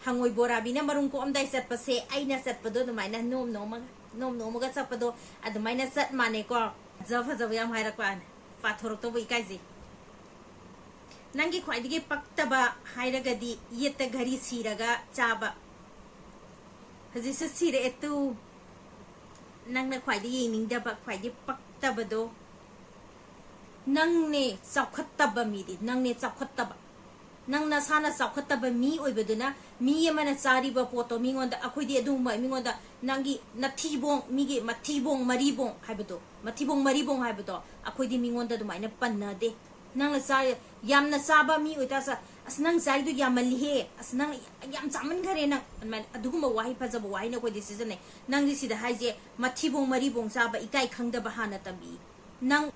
हंगोई बोराबीना मरुंग को अमदाई चटपसे आइना चटपदो दुमाइना नोम नोमगा चटपदो अदुमाइना चट माने को जब जब याम हाइरकवान पाथोरतो बो इकाइजे नंगी ख्वाइदिगे पक्तबा हाइरगदी येत घरी सीरगा चाबा हजिस सीरे एतु नंगना ख्वाइदिगे येनिंगदबा ख्वाइदि पक्तबदो नंगने चौखत्तबा मीदी नंगने चौखत्तबा नंग नसाना चौखत्तबा मी ओइबदुना मी यमना चारिबा पोतो मिंगोंदा अखोइदि अदुमा मिंगोंदा नंगी नथीबोंग मिगे मथीबोंग मरीबोंग हाइबदो मथीबोंग मरीबोंग हाइबदो अखोइदि मिंगोंदा दुमाइना पन्नदे नंगना चा यामना चाबा मी ओइतासा अस नंग चाइदु यामलिहे अस नंग याम चामन खरे नंग अदुगुमा वाहि फजबा वाहि न कोइदि सिजने नंगदि सिदा हाइजे मथीबोंग मरीबोंग चाबा इकाई खंगदबा हाना तंबी नंग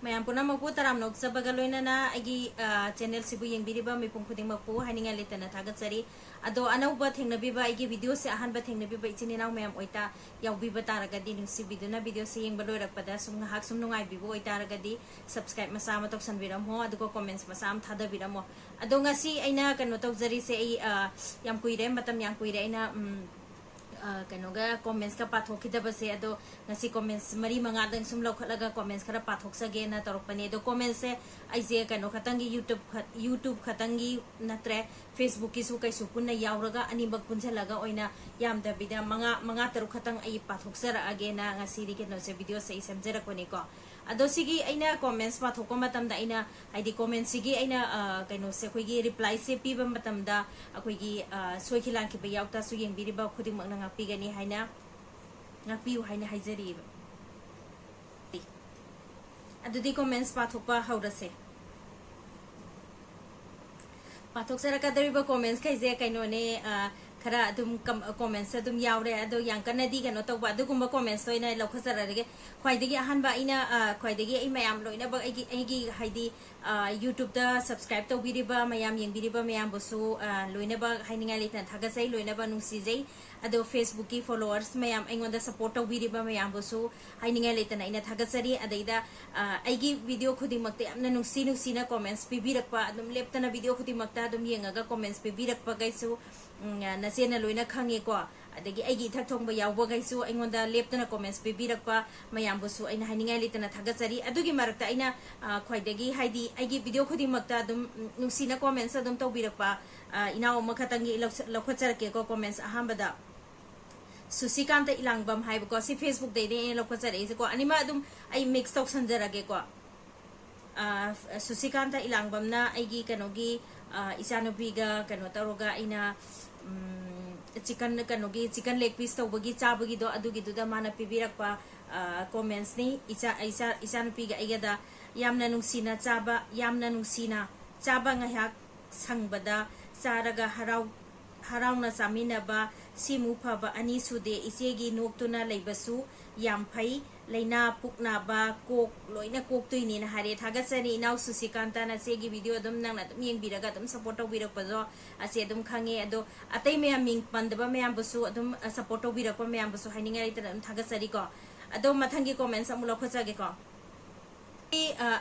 मैं पुनमको तराम नोक्सबगा लोइनना आगी चैनल सिबु येंबिरिबा मिपुं खुदिंगमकु हाइनिंगा लेतना थागतसरी अदो अनौबा थेंगनबिबा आगी वीडियो से अहनबा थेंगनबिबा इचिनिनाव मैम ओइता यावबिबा तारगदि नुसिबिदुना वीडियो से येंबा लोइरकपदा सुम हाक सुम नुंगाइबिबो ओइतारगदि सब्सक्राइब मसा मा तौसनबिरमो अदुको कमेंट्स मसा am थादबिरमो अदो ngasi aina kano tawjari se ai yam kuire matam yang kuire aina कनोगा कमेंट्स का पाथोखिदब से अदो ngasi कमेंट्स मरी मंगा दंग सुम लौखलगा कमेंट्स खरा पाथोक्सगे ना तोरपने दो कमेंट्स से आइजे कनो खतंगी यूट्यूब खतंगी नत्रे फेसबुक की सु कैसु पुन्ना यावरगा अनिबक पुंझलगा ओइना यामदबिदा मंगा तरु खतंग आई पाथोक्सरगे ना ngasi ri keno se video se semjerакoni को अदो सिगी आइना कमेंट्स पाथोको मतमदा आइना हाइदि कमेंट्स सिगी आइना कनो से खोगी रिप्लाई से पीबा मतमदा अखोगी सोइखिलांखि बे यावता सु येंबिरिबा खुदिमक ना ngapigani हाइना ngapියු हाइना हाइजरी अदुदि कमेंट्स पाथोकपा हौरसे पाथोक्सरकदरिबा कमेंट्स खैजे कैनोने खरा अदुम कमेंट्स अदुम यावरे अदो यांकनदी कनो तौबा अदुगुम्बा कमेंट्स तोइना लौखसररगे ख्वाइदगी अहनबा इना ख्वाइदगी आई मयाम लोइना बग आइगी हाइदि यूट्यूब दा सब्सक्राइब तौबिरिबा मयाम येंबिरिबा मयाम बसु लोइना बग हाइनिंगा लेतना थागसै लोइना बा नुसिजै अदो फेसबुक की फॉलोअर्स मयाम आइगोंदा सपोर्ट तौबिरिबा मयाम बसु हाइनिंगा लेतना इना थागसरी अदैदा आइगी वीडियो खुदिमक्ते यामना नुसिना कमेंट्स पिबिरकपा अदुम लेप्तना वीडियो खुदिमक्ता अदुम येंगागा कमेंट्स पिबिरकपा गैसु नसेना लोइना खंगे को अदगी आइगी थक थोंबा यावबा गैसु आइगोंदा लेप्तना कमेंट्स पिबिरकपा मयाम बसु आइना हाइनिंगा लेतना थागसरी अदुगी मरकता आइना ख्वाइदगी हाइदि आइगी वीडियो खुदिमक्ता अदुम नुसिना कमेंट्स अदुम तौबिरकपा इनाव मखतंगी लौखचरके को कमेंट्स अहांबदा सुसिकांत इलांगबम हाइबको सि फेसबुक दे लौखचरे को अनिमा अदुम आई मिक्स तौसनजरगे को सुसिकांत इलांगबमना आइगी कनोगी इचानुपीगा कनो तौरगा आइना चिकन कनोगी चिकन लेग पीस तौबगी चाबगी दो अदुगी दुदा माना पिबिरकपा कमेंट्स नि इचानुपीगा आइगदा यामना नुसिना चाबा ngahyak संगबदा चारगा हराउना चामिनबा सिमु फबा अनि सुदे इचेगी नोक्तुना लेबसु याम फै लेना पुकनाबा कोक लोइना कोक्तुइनी ना हारे थागसनी इनाउ सुसिकांता ना सेगी वीडियो दम नंगना दम येंबिरगा दम सपोर्ट तौबिरकपजो असे दम खंगे अदो अतै मयाम मिंग पंदबा मयाम बसु दम सपोर्ट तौबिरकपा मयाम बसु हाइनिंगा इतना दम थागसरी को अदो मथंगी कमेंट्स अमु लौखचगे को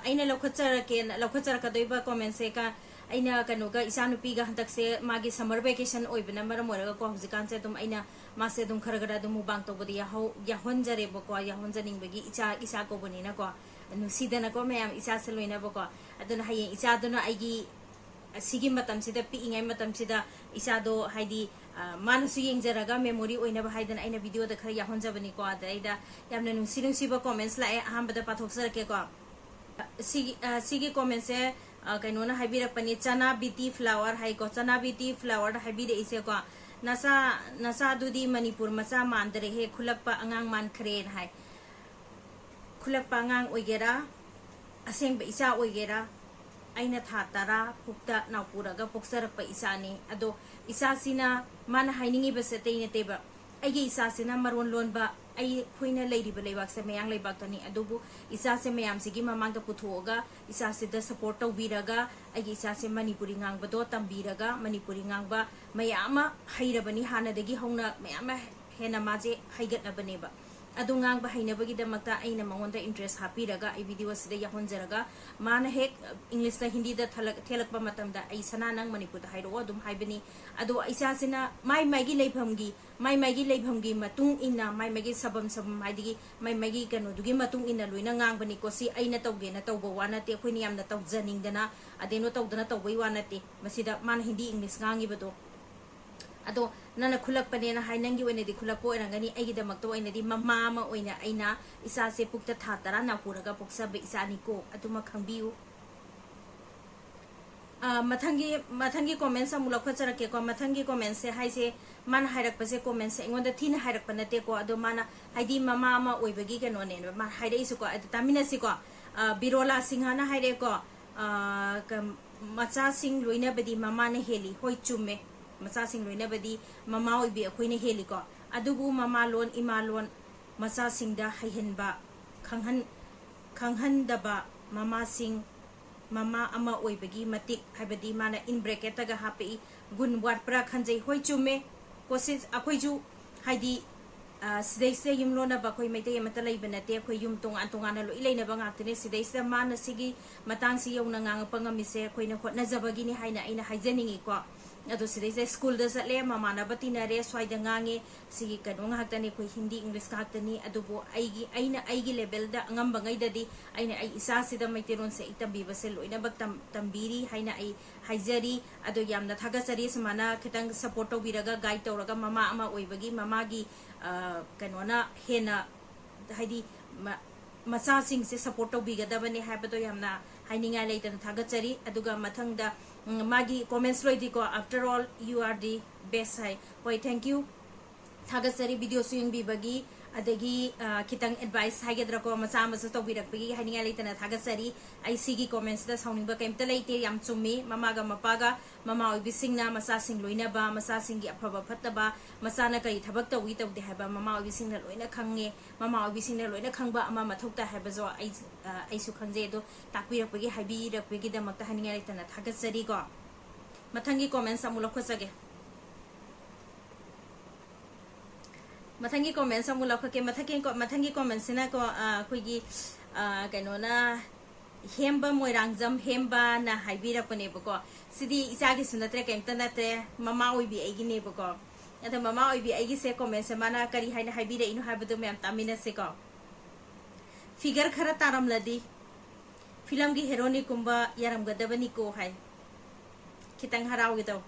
आइना लौखचरकदोइबा कमेंट्स से का आइना कनोगा इचानुपीगा हंतकसे मागी समर वेकेशन ओइबना मरम ओरगा को हजिकान से तुम आइना मासे दुम खरगरा दुम बांग तोबदी याहोंजरे बको याहोंजनिंगबगी इचा को बनिना को नुसीदना को मयाम इचा से लोइना बको अदुना हाये इचा दुना आइगी सिगी मतम सिदा पिइंगाइ मतम सिदा इचा दो हाइदी मानसु येंजरगा मेमोरी ओइना हाइदन आइना वीडियो द खर याहोंजबनी को अदैदा यामना नुसीबा कमेंट्स लाए अहांबदा पाथोक्सरके को सिगी कमेंट्स से कनोना हाइबिरकपनी चना बीटी फ्लावर हाइको चना बीटी फ्लावर हाइबिरे इसे को नसा दुदी मणिपुर मचा मानदरे हे खुलकपा अंगांग मानखरेन हाइ खुलकपा अंगांग ओइगेरा असेंग इचा ओइगेरा आइना था तारा पुक्ता नापुरगा पोक्सरकपा इसानी अदो इसासिना मान हाइनिंगी बसे तेने तेबा आइगे इसासिना मरोन लोनबा आई खुइना लेरिबा लेबाक से मयांग लेबाकतनी अदुबु इसासे मयाम सिगी ममांग पुथोगा इसासे द सपोर्ट तौबिरगा आइगे इसासे मणिपुरी ngangbado तंबिरगा मणिपुरी ngangbा मयामा हैरबनी हानदगी हौना मयामा हेना माजे हैगतनबनेबा अदु ngang ba hainabagi da makta aina mangonda interest hapiraga ai video sida yahonjaraga mana hek English da Hindi da thelakpa matamda ai sana nang Manipur da hairo adum haibani adu aisa sina mai gi leibhamgi matung ina mai gi sabam haidigi mai gi kanu dugi matung ina loina ngang bani ko si aina tawge na tawba wana te khoi niyam da tawjaning dana adeno tawdana tawbai wana te masida man Hindi English ngangi bado ado nana khulak pane na hainangi oine di khulak po erangani aigi da makto oine di mama ma oina aina isa se pukta tha tara na puraga puksa be isa ni ko atuma khangbiu mathangi comments amula khachara ke ko mathangi comments se haise man hairak pase comments se ngonda thin hairak panate ko ado mana haidi mama ma oibagi ke no ne ma haire isu ko tamina si ko birola singhana haire ko macha sing loina badi mama ne heli hoi chumme macha sing loina badi mama oibi akoine heli ko adubu mama lon ima lon macha sing da haihenba khanghan daba mama sing mama ama oibagi matik habadi mana in bracket ga hapi gun wat pra khanjai hoi chume kosis akoi ju haidi sidai se yumlo na ba koi maite mata lai banate koi yum tong antongana lo ilai na ba ngakne sidai se mana sigi matang si yong na ngang pangami se koi na khot na jabagi ni haina aina haijaningi ko ado sidai se school da sale mama na batina re swai da ngange sigi kanong haktani koi Hindi English haktani adubo aigi level da ngamba ngai da di aina ai isa sida maiteron se itambi base loina bak tambiri haina ai haijari ado yamna thagasari samana khitang support to biraga guide to raga mama ama oibagi mama gi kanona hena haidi macha sing se support to bigadabani habado yamna haininga leitana thagachari aduga mathangda magi comments loidi ko after all you are the best hai hoi thank you thagachari video swing bi bagi adagi kitang advice haigedra ko macha macha to birak bagi haininga leitana thagachari ai sigi comments da sounding ba kaimta leite yam chumi mama ga mapaga mama oi bisingna macha sing loina ba macha sing gi aphaba phattaba macha na kai thabak to wi tawde haba mama oi bisingna loina khange mama oi bisingna loina khangba ama mathokta haba zo ai su khanje do takpirak bagi habi rak bagi da makta haininga leitana thagachari ko mathangi comments amulo khosage mathangi comments amula khake mathangi comments na ko khoigi kaino na hemba moirangjam hemba na haibira pone bako sidi isa gi sunatre kaimta nate mama oibi aigi ne bako ata mama oibi aigi se comments mana kari haina haibira inu habadu me am tamina se ko figure khara taram ladi film gi heroine kumba yaram gadabani ko hai kitang harau gitu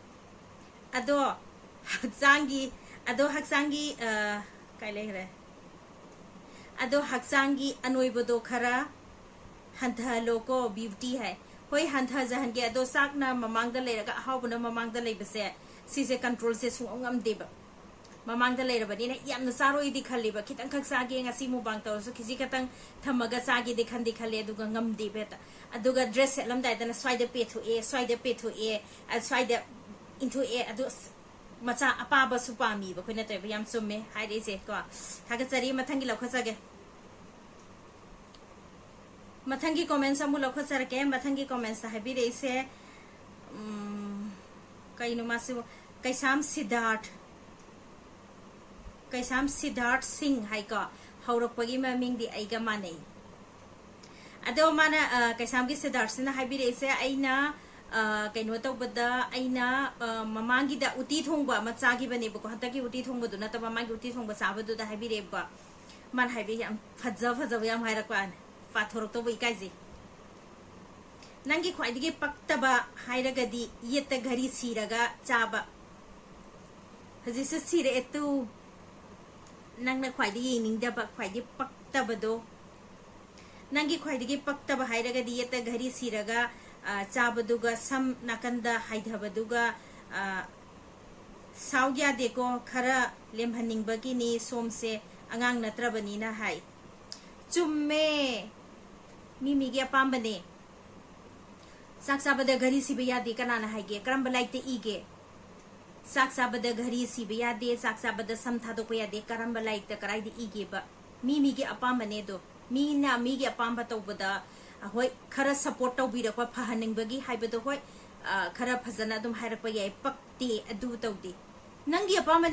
ado haksangi kailehre ado haksangi anoibodo khara hantha loko beauty hai hoi hantha jahan ge ado sakna mamangda leiraga haubuna mamangda leibase sise control se sungam deba mamangda leirabani na yamna saroi di khaliba kitang khaksa ge ngasi mu bang taw so kisi katang thamaga sagi de khandi khale aduga ngam de beta aduga dress lam dai dana swaide pe thu e swaide into e adu macha apaba supami ba khoi na te yam summe hai de se ko thagachari mathangi lokhasage mathangi comments amu lokhasar ke mathangi comments ha bi re se kainu masu kaisam Siddharth Singh hai ka haurak pagi maming di aiga manei ado mana kaisam gi Siddharth Singh hai bi re se aina kaino to bada aina mamangi da uti thongba macha gi bane bako hataki uti thongba du na ta mamangi uti thongba sabadu da habi re ba man habi yam phajja yam haira kwan pathorok to bai kaiji nangi khwaidi paktaba haira gadi yeta ghari siraga chaba haji se sire etu nangna khwaidi ning da ba khwaidi paktaba do nangi khwaidi paktaba haira gadi yeta ghari siraga chabaduga sam nakanda haidhabaduga saugya deko khara lemhaning bagini somse angang natrabani na hai chumme mimi gi apambane saksabada ghari sibiya de kanana haige karamba laite ige saksabada ghari sibiya de saksabada samtha do pya de karamba laite karai de ige ba mimi gi apambane do mina mi gi apamba tawbada hoi khara support to bira kwa phahaning bagi haibado hoi khara phajana dum hairakpa yai pakti adu tawdi नंगी अपाम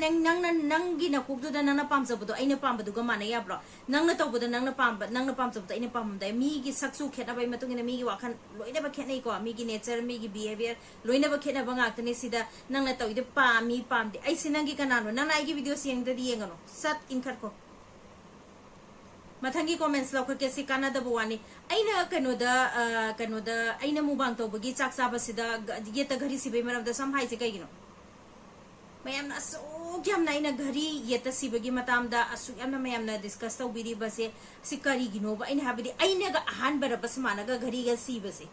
नंगी नकोकदुदा नंगना पामजबदो अइना पामबदुगा माने याब्रो नंगना तौबदो नंगना पामजबदो अइना पामदे मीगी सक्सु खेनाबाई मतुंगिना मीगी वाखन लोइनबा खेनै को मीगी nature मीगी behaviour लोइनबा खेनाबा ngaktane sida nangna tawide pami pamde ai sinangi kanano nangna aigi video siyengdadi yengano sat inkhat ko matangi comments law ke si kana da buwani aina kanoda aina mubang tawbagi chak saba sida yeta ghari sibe maram da sam hai se kaigino mayam na so gyam na ina ghari yeta sibagi matam da asu yam na mayam na discuss taw biri base sikari gino ba ina habidi aina ga ahan bara bas mana ga ghari ga sibase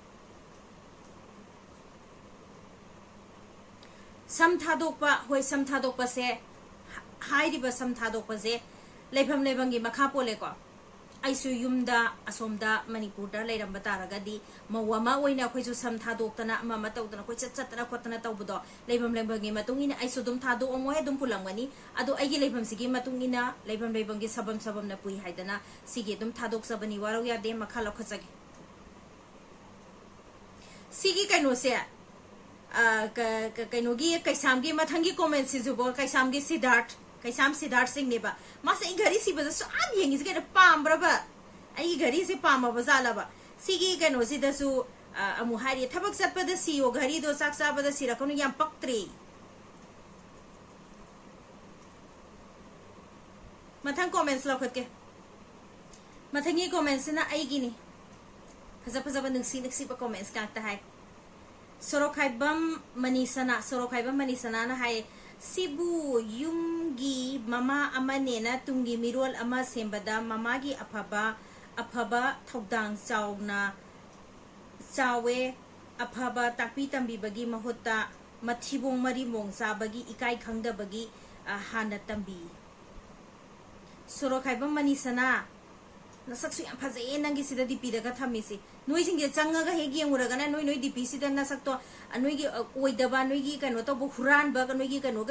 sam thadokpa hoi sam thadokpa se hairi ba sam thadokpa se leibam leibangi makha pole ko aisu yumda asomda manipur da leiram bataragadi mawama oina khoisu sam thadoktana ama matawdana khoi chatna khotna tawbudo leibam leibangi matungina aisu dum thado omoe dum pulangani ado aigi leibam sigi matungina leibam leibangi sabam na pui haidana sigi dum thadok sabani waro ya de makhala khochagi sigi kaino se kainogi kaisamgi mathangi comment sijubo kaisamgi kaisam Siddharth Singh neba masa I ghari si baza so am yengi se kana pam braba ai ghari se pam ba zala ba sigi kano si da su amu hari thabak satpa da si o ghari do saksa ba da si rakonu yam paktre mathang comments la khat ke mathangi comments na ai gini phaja ba nungsi pa comments ka ta hai Sorokaibam manisana na hai Sibu yumgi mama amane na tungi mirol ama sembada mama gi afaba thaudang chawna chawe afaba takpi tambi bagi mahutta mathibong mari mongsa bagi ikai khangda bagi hana tambi Sorokaibam manisana nasaksu yam phaje nangi sida dipi daga thamisi noi singe changaga hegi nguragana noi dipi sida nasakto noi gi oidaba noi gi kano to buhuran ba noi gi kano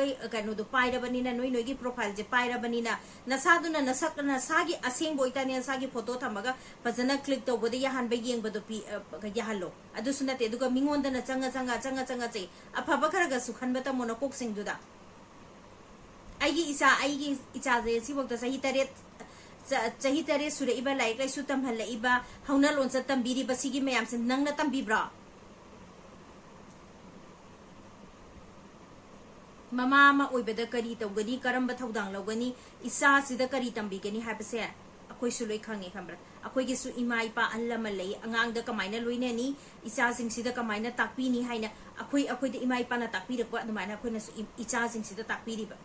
do paira banina noi gi profile je paira banina nasaduna nasakna sagi aseng boitani sagi photo thamaga phajana click to bodi ya han ba yeng bodo pi ya hallo adu sunate duga mingonda na changa che afaba kharaga sukhan bata monokok sing duda aigi icha je sibok da sahi taret chahi tare sura iba like su tam hal iba hauna lon sa tam biri basigi mayam sin nang na tam bibra mama oibada kari tawgani karamba thaudang lawgani isa sida kari tambi gani habase akoi su loi khange khambra akoi gi su ima ipa allama lei angang da kamaina loina ni isa sing sida kamaina takpi ni haina akoi da ima ipa na takpi rakwa dumaina akoi na su isa sing sida takpi riba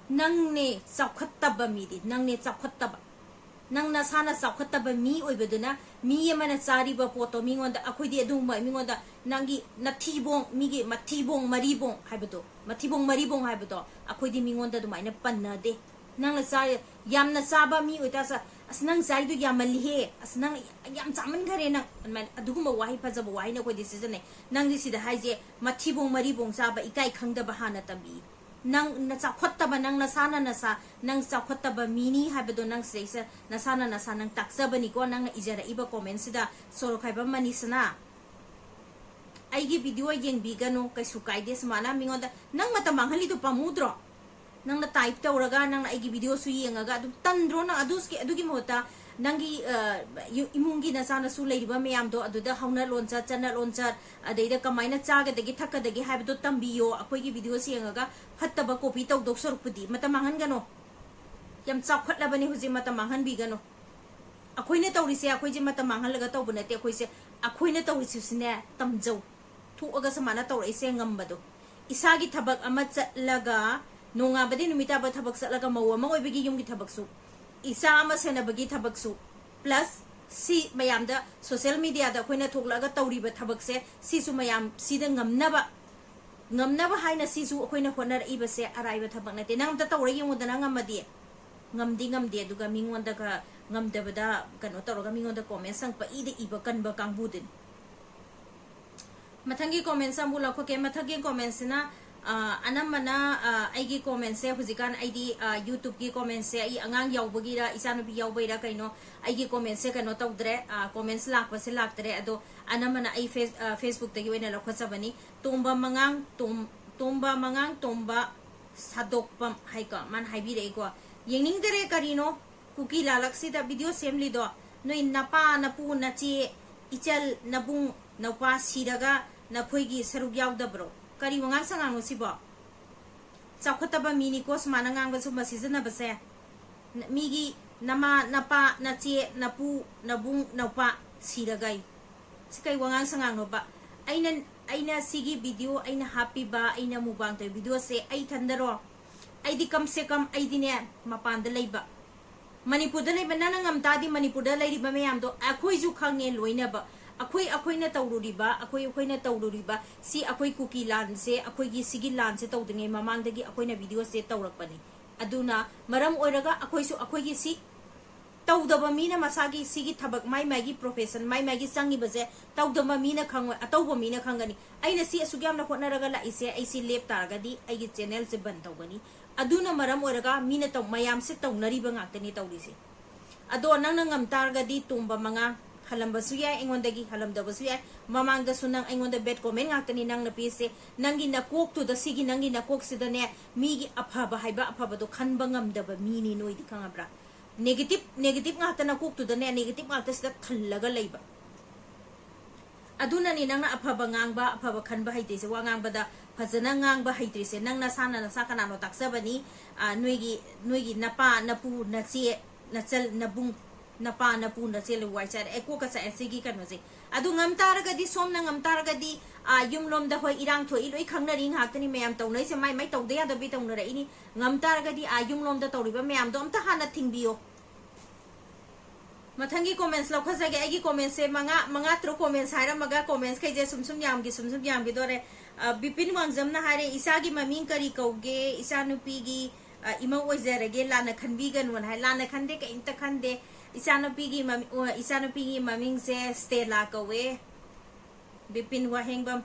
nangne chawkhattaba midi nangne chawkhattaba nangna sana chawkhattaba mi oibaduna mi yamana chariba poto mingonda akhoi aduma mingonda nangi nathibong migi mathibong maribong haibado akhoi mingonda dumaina panna de nangna sai yamna chaba mi oitasa asnang sai du yamalli he asnang yam chaman khare nang man aduguma wahi phajaba wahi na koi decision ne nangdi sida haije mathibong maribong chaba ikai khangdaba hana tambi nang na chakhottaba nang nasana nasa nang chakhottaba mini habado nang seisa nasana nang taksabani ko nang ijara iba comment sida sorokhaiba manisana aigi video yeng bigano kaisu kaide smana mingoda nang mata manghali to pamudro nang na type tawraga nang aigi video su yengaga du tandro nang adugi mota nangi imungi nasana su leiba mayam do aduda hauna loncha chana loncha adeida kamaina chaga degi thakka degi habdo tambiyo akoi gi video siengaga fattaba copy taw dok sorupudi mata mangan gano yam chakhat labani huji mata mangan bi gano akoi ne tawri se akoi ji mata mangan laga taw bunate akoi se akoi ne tawri sine tamjau thu aga samana tawri se ngambado isagi thabak ama chatlaga nonga badi numita ba thabak chatlaga mawa ma oibigi yumgi thabak su isa ama sena bagi thabak su plus si mayam da social media da khoina thoklaga tawriba thabak se si su mayam si da ngamnaba haina si su khoina honar iba se araiba thabak nate nang ta tawra yeng da ngamadi ngamdi duga mingonda ka ngamdaba da kano tawra mingonda comment sang pa ide iba kan ba kang budin mathangi comment sang bula ko ke mathangi comment na अनमना आईगी comment से हुजिकान आईदी YouTube की comment से आई अंगांग यावबगीरा इसानुपी यावबैरा कइनो आईगी comment से कनो तौद्रे comments लाकपसे लाक्तरे अदो अनमना आई Facebook तगी ओइना लखसबनी तोंबा मंगांग तोंबा सादोकपम हाइका मान हाइबिरेको येंगिंगदरे करिनो कुकी लालक्सिदा वीडियो सेमलिदो नोइ नपा नपु नचे इचल नबुंग नौपा सिरगा नफोइगी सरुक यावदब्रो करी वंगांग संगांगो सिबो चाखतबा मिनिको समाना ngangbसु मसिजनबसे मिगी नमा नपा नचे नपु नबुंग नौपा सिरगाई सिkai wangang sangang ba aina sigi video aina happy ba aina mubang to video se ai thandaro ai di kam se kam ai di ne mapan da leiba manipur da leiba nana ngam ta di manipur da leiri ba mayam do akhoi ju khange loina ba akhoi na tawruri ba akhoi na tawruri ba si akhoi kuki lan se akhoi gi sigi lan se tawdinge mamang da gi akhoi na video se tawrak pani aduna maram oiraga akhoi su akhoi gi si तौदबा Meena मसागी सिगी थबक माई मागी profession माई मागी संगी बजे तौदबा मीना खंग अतौबा मीना खंगनी आइना सी असुग्याम न होटनरगा लाइसे आइसी लेप तारगदी आइगी channel से बंद तौगनी अदुना मरम ओरगा मीना तौ मयाम से तौनरीबा ngaktani तौरिसे अदो नंग ngam तारगदी तुंबा मंगा हलंबसु याय एंगोंदगी हलमदबसु याय ममांग द सुनंग एंगोंद बेट comment ngaktani nang na pise nangi na kok tu da sigi nangi na kok sidane migi अफाबा हाइबा अफाबा दो खनबा ngamdaba मीनी नोइदि खंगब्रा negative ngata na kuk tu da ne negative ngata sida thallaga leiba aduna ni nang na aphaba ngangba aphaba khanba haite se wa ngangba da phajana ngangba haite se nang na sakana no taksabani nuigi napa napu nache nachal nabung napa napu nachel wai char eko ka sa sigi kan mase adu ngam taraga di somna ngam taraga di yum lom da hoi irang thoi loi khangna ring haktani mayam tawnai se mai tawde ya da bi tawna ra ini ngam taraga di yum lom da tawriba mayam do amta hana thingbiyo मथंगी comments लौखजगे आइगी comments से मंगा throw comments हाइरा मगा comments खैजे सुम याम गी दोरे बिपिन वांगजम ना हारे इसागी ममिंग करी कौगे इसा नुपीगी इमा ओइजरगे लाना खनबीगन वन हाय लाना खंदे के इंत खंदे इसा नुपीगी ममिंग से स्टेला कौवे बिपिन वाहेंगबम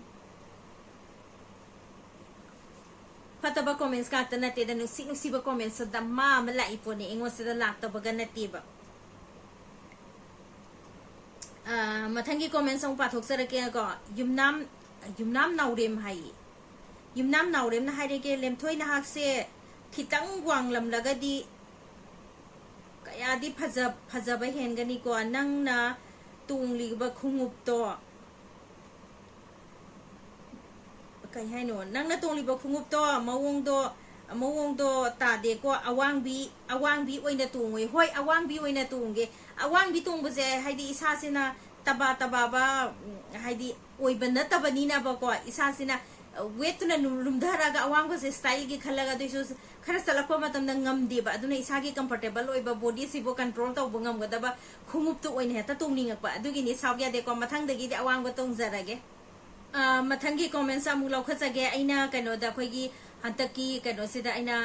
फतबा कमेंट्स का तनते द नुसीबा कमेंट्स द मा मला इपोने इंगो से द लाक्तबा गनतीबा मथंगी कमेंट्स अमु पाथोक्सरके को युमनाम नाउरेम हाई युमनाम नाउरेम ना हाइरेके लेमथोय नाहक से खितंग वांगलमलगदी कयादी फजब हेनगनी को नंगना तुंगलिबा खुंगुपतो कई हाइनो नंगना तुंगलिबा खुंगुपतो मवोंगदो तादे को अवांगबी ओइना तुंगोय होय अवांगबी ओइना तुंगे अवांगबी तुंगबजे हाइदी इसासिना तबा हाइदी ओइबा नतबनीना बको इसासिना वेटना लुमधरागा अवांगबसे स्टाइल की खलगा दुसु खरा सलकपा मतमना ngamdeba aduna isagi comfortable oiba body sibo control tawba ngamgadaba khungup tu oina heta tungninga pa adugi ni sawya de ko mathangdagi de awangba tongjarage matangi comments amu laukhajage aina kano da khoigi hantaki kano sida aina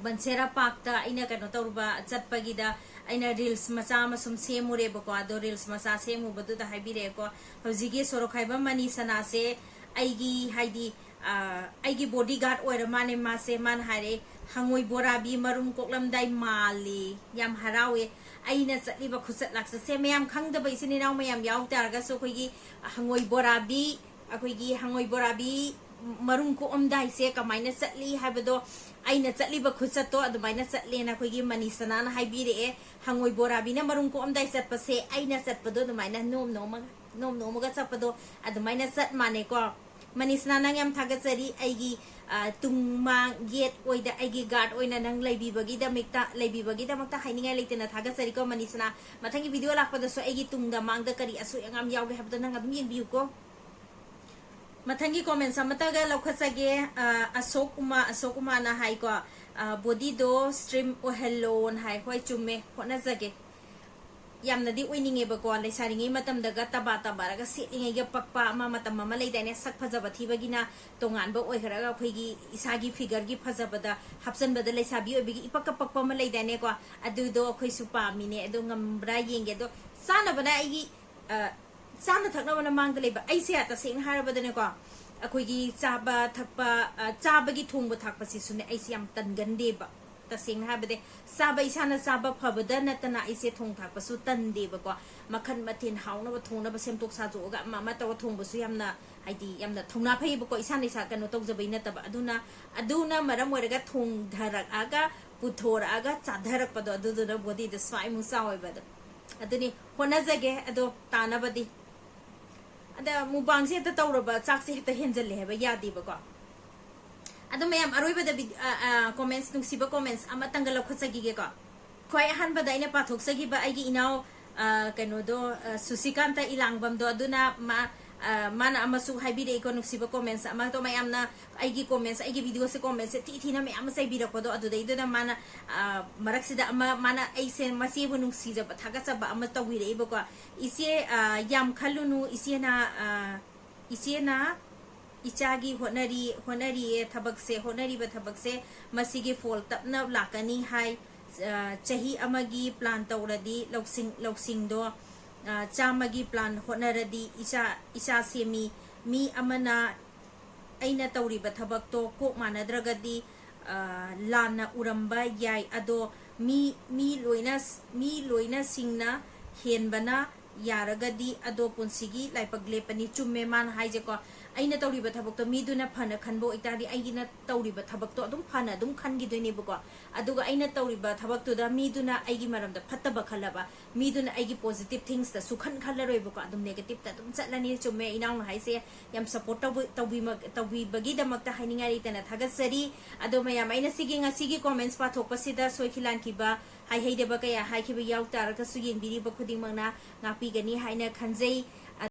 bansera park ta aina kano tawruba chatpagi da aina reels macha masum semure bako ado reels macha semu badu da haibire ko hojigi sorokhaiba mani sana se aigi bodyguard oira mane ma se man hare hangoi borabi marum koklamdai mali yam harawe aina chatliba khusat laksa se mayam khangda bai sini naw mayam yaw targa so khoigi hangoi borabi marum ko omdai se kamaina chatli habado aina chatliba khusat to adumaina chatlena khoigi manisana na haibire hangoi borabi na marum ko omdai chatpa se aina chatpado adumaina nom ga chapado adumaina chat mane ko manisana nang yam thagachari aigi tungmang get oida aigi guard oina nang laibibagi da makta hainingai leitena thagachari ko manisana mathangi video lakpada so aigi tungda mangda kari asu angam yawge habda nang adum yengbiu ko matangi comments amataga laukhasage asokuma na hai ko body do stream o hello hai hoi chumme hona jage yamna di oininge ba ko leisaringi matam daga taba raga silinge ga pakpa ama matam mama leidane sak phajaba thibagina tongan ba oikharaga khoigi isagi figure gi phajabada hapsan bada leisabi obigi ipakka pakpa ma leidane ko adu do khoi su pa mine adu ngambra yenge do sana bana igi sana thakna bana mangda leba aise ata sing harabadane ko अखोगी चाबा थकपा चाबगी थोंग थाकपसिसुने ऐसे याम तनगंदेबा तसेंग हाबदे चाबा इसाना चाबा फबदा नतना ऐसे थोंग थाकपसु तनदेबको मखन मथेन हाउनबा थोंगनबा सेमतोक साजोगा मामा तव थोंगबसु यामना हाइदी यामना थौना फैबको इसाना इसा कनो तौजबै नतबा अदुना मरम ओरगा थोंग धरकआगा पुथोरआगा चाधरकपदो अदुदुना body the स्वाइ मुसा होइबदा अदुनी होनाजगे अदो तानाबदी अदा मुबांग से हेक्ता तौरबा चाक से हेक्ता हेंजल्ले हेबा यादेबको अदो मैम अरोइबदा कमेंट्स नुसिबा कमेंट्स अमा तंगल लखसगिगेको खोय अहानबदा इना पाथोक्सगिबा आइगी इनाव कनोदो सुसिकांता इलांगबमदो अदुना माना अमसु हाइबिरे इको नुसिबा कमेंट्स अमा तो मैमना आइगी कमेंट्स आइगी वीडियो से कमेंट्स ती थीना मैम साइबिरकपदो अदुदैदना माना मरक्सिदा अमा माना ऐसे मसेबु नुसिजबा थागसबा अमा तविरेबको इसे याम खलुनु इसेना इचागी होनरी थबक से मसीगे फोल तपना लाकनी हाई चाही अमगी प्लान तौरदी लौसिंगदो चामगी प्लान होनरदी इसा सेमी मी अमना अइना तौरिबा थबक्तो कोक मानद्रगदी लाना उरंबा याय अदो मी लोइना सिंगना हेनबना यारगदी अदो पुंसिगी लाइपक लेपनी चुम्मे मान हाइजेको अइना तौरिबा थबक्तो मीदुना फना खनबो इतादी अइगिना तौरिबा थबक्तो अदुम फना अदुम खनगिदोइनेबको अदुगा अइना तौरिबा थबक्तोदा मीदुना अइगी मरमदा फत्तबा खलबा मीदुना अइगी पॉजिटिव थिंग्स दा सुखन खलरोइबको अदुम नेगेटिव ता अदुम चटलानी चुम्मे इनाउना हाइसे याम सपोर्ट तौबीबगीदमक्ता हाइनिंगारी तना थागसरी अदो मयाम अइना सिगी कमेंट्स पाथोकपसिदा सोइखिलानखिबा हाइदेबा कया हाइखिबा याउतारकसु येंबिरिबा खुदिंमना नापीगनी हाइना खनजै